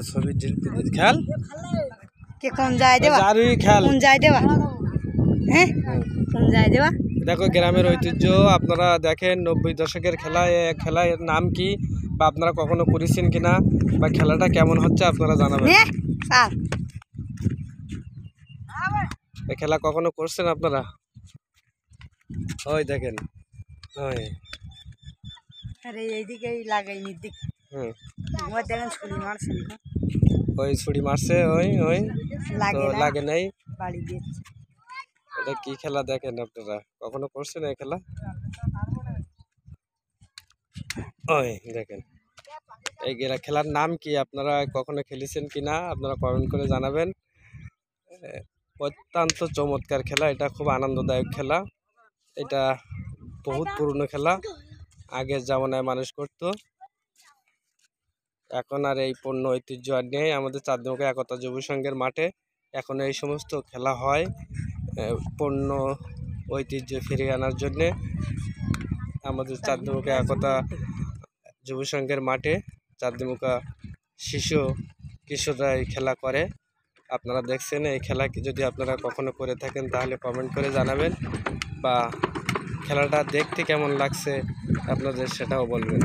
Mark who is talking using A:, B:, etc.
A: ছবি খেল
B: কে কোন যায় দেবা
A: জারি খেল
B: কোন যায় দেবা হ্যাঁ কোন যায় দেবা
A: দেখো গ্রামের ঐতিহ্য আপনারা দেখেন 90 দশকের খেলা খেলার নাম কি বা আপনারা কখনো করেছেন কিনা বা খেলাটা কেমন হচ্ছে আপনারা জানাবেন
B: স্যার
A: এই খেলা কখনো করছেন আপনারা ওই দেখেন ওই
B: আরে এইদিকেই লাগাইনি দিক ওই দেখেন ছুরি মারছে
A: ওই ছুরি মারছে ওই ওই তো লাগে নাই
B: বাড়ি দিচ্ছে
A: এটা কি খেলা দেখেন আপনারা কখনো করছেন এই খেলা ওই দেখেন এই খেলার নাম কি আপনারা কখনো খেলেছেন কিনা আপনারা কমেন্ট করে জানাবেন অত্যন্ত চমৎকার খেলা এটা খুব আনন্দদায়ক খেলা এটা বহুত পুরনো খেলা আগের জামানায় মানুষ করত এখন আর এই পূর্ণ ঐতিহ্য আর নেই আমাদের চাঁদমুখা একতা যুব সংঘের মাঠে এখন এই সমস্ত খেলা হয় পূর্ণ ঐতিহ্য ফিরিয়ে আনার জন্যে আমাদের চাঁদমুখা একতা যুব সংঘের মাঠে চাঁদমুখা শিশু কিশোররা এই খেলা করে আপনারা দেখছেন এই খেলা যদি আপনারা কখনো করে থাকেন তাহলে কমেন্ট করে জানাবেন বা খেলাটা দেখতে কেমন লাগছে আপনাদের সেটাও বলবেন।